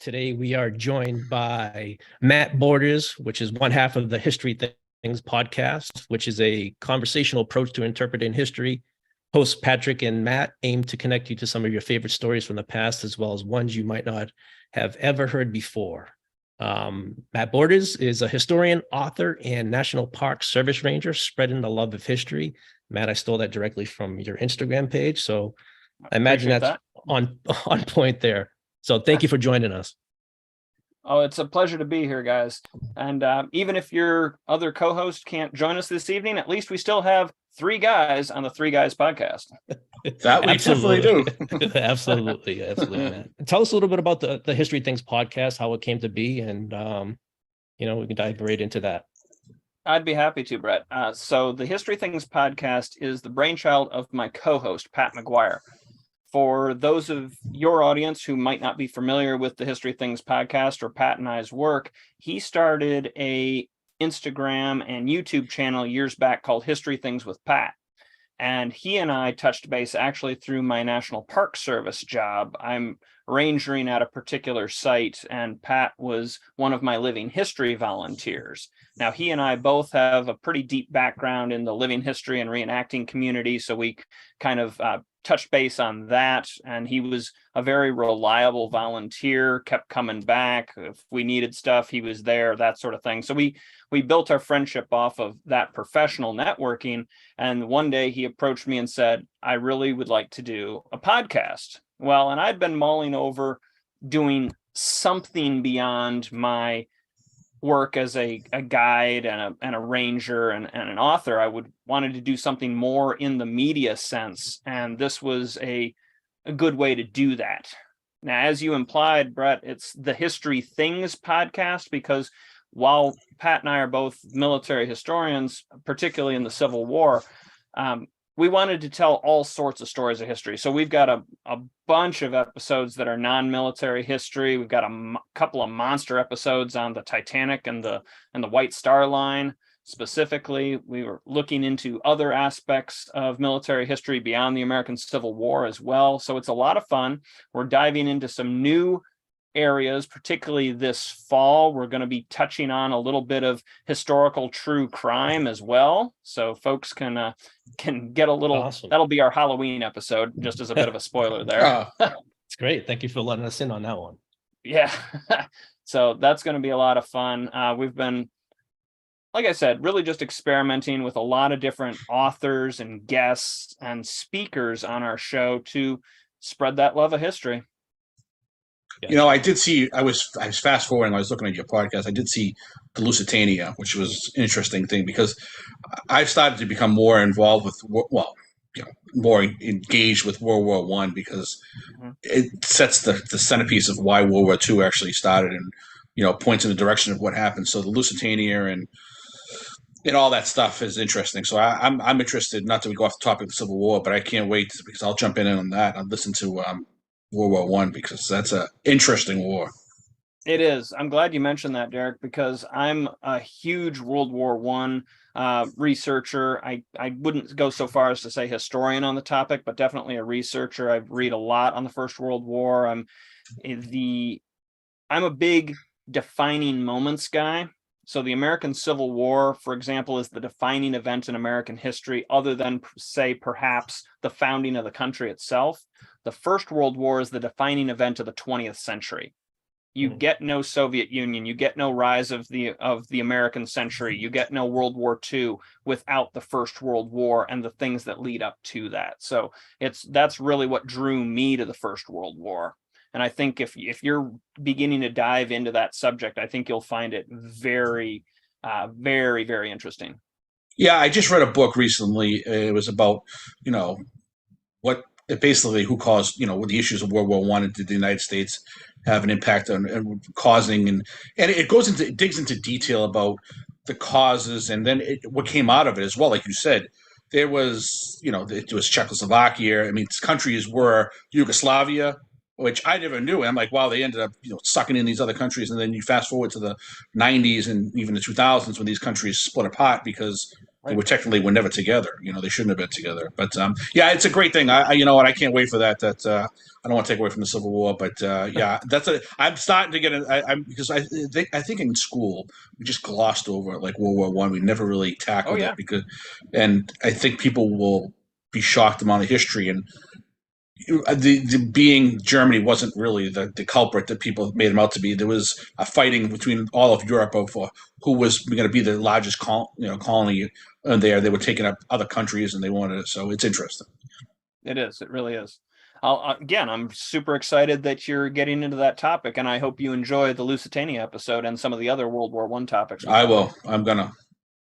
Today we are joined by Matt Borders, which is one half of the History Things podcast, which is a conversational approach to interpreting history. Hosts Patrick and Matt aim to connect you to some of your favorite stories from the past, as well as ones you might not have ever heard before. Matt Borders is a historian, author, and National Park Service Ranger, spreading the love of history. Matt, I stole that directly from your Instagram page, so I imagine that's on point there. So thank you for joining us. Oh, it's a pleasure to be here, guys. And even if your other co-host can't join us this evening, at least we still have three guys on the Three Guys podcast. That we definitely do. Absolutely, man. Tell us a little bit about the History Things podcast, how it came to be, and we can dive right into that. I'd be happy to, Brett. So the History Things podcast is the brainchild of my co-host, Pat McGuire. For those of your audience who might not be familiar with the History Things podcast or Pat and I's work, he started a Instagram and YouTube channel years back called History Things with Pat. And he and I touched base actually through my National Park Service job. I'm rangering at a particular site, and Pat was one of my living history volunteers. Now, he and I both have a pretty deep background in the living history and reenacting community, so we kind of touched base on that, and he was a very reliable volunteer, kept coming back. If we needed stuff, he was there, that sort of thing. So we built our friendship off of that professional networking, and one day he approached me and said, I really would like to do a podcast. Well, and I'd been mulling over doing something beyond my work as a guide and a ranger and an author. I wanted to do something more in the media sense, and this was a good way to do that. Now, as you implied, Brett, it's the History Things podcast, because while Pat and I are both military historians, particularly in the Civil War, we wanted to tell all sorts of stories of history. So we've got a bunch of episodes that are non-military history. We've got a couple of monster episodes on the Titanic and the White Star Line. Specifically, we were looking into other aspects of military history beyond the American Civil War as well. So it's a lot of fun. We're diving into some new areas, particularly this fall. We're going to be touching on a little bit of historical true crime as well, so folks can get a little. Awesome. That'll be our Halloween episode, just as a bit of a spoiler there. It's great. Thank you for letting us in on that one. Yeah. So that's going to be a lot of fun. We've been, like I said, really just experimenting with a lot of different authors and guests and speakers on our show to spread that love of history. You know, I did see, I was fast forwarding, I was looking at your podcast, I did see the Lusitania, which was an interesting thing, because I've started to become more involved with, more engaged with World War I, because it sets the centerpiece of why World War II actually started, and, points in the direction of what happened. So the Lusitania and all that stuff is interesting. So I'm interested, not to go off the topic of the Civil War, but I can't wait, because I'll jump in on that. I'll listen to World War I, because that's an interesting war. It is. I'm glad you mentioned that, Derek, because I'm a huge World War I researcher. I wouldn't go so far as to say historian on the topic, but definitely a researcher. I read a lot on the First World War. I'm a big defining moments guy. So the American Civil War, for example, is the defining event in American history, other than, say, perhaps the founding of the country itself. The First World War is the defining event of the 20th century. You get no Soviet Union, you get no rise of the American century, you get no World War II without the First World War and the things that lead up to that. So that's really what drew me to the First World War. And I think if you're beginning to dive into that subject, I think you'll find it very, very, very interesting. Yeah, I just read a book recently. It was about, who caused, the issues of World War I, and did the United States have an impact on causing, and it digs into detail about the causes, and then what came out of it as well. Like you said, there was, it was Czechoslovakia. I mean, countries were Yugoslavia, which I never knew. And I'm like, wow, they ended up, sucking in these other countries. And then you fast forward to the 90s and even the 2000s when these countries split apart because They were never together. They shouldn't have been together. But yeah, it's a great thing. I can't wait for that. I don't want to take away from the Civil War, but yeah, I'm starting to get it. Because I think in school we just glossed over it, like World War One. We never really tackled it and I think people will be shocked amount of history and. The being Germany wasn't really the culprit that people made him out to be. There was a fighting between all of Europe over who was going to be the largest colony there. They were taking up other countries and they wanted it. So it's interesting. It is. It really is. Again, I'm super excited that you're getting into that topic, and I hope you enjoy the Lusitania episode and some of the other World War I topics. I will. I'm gonna.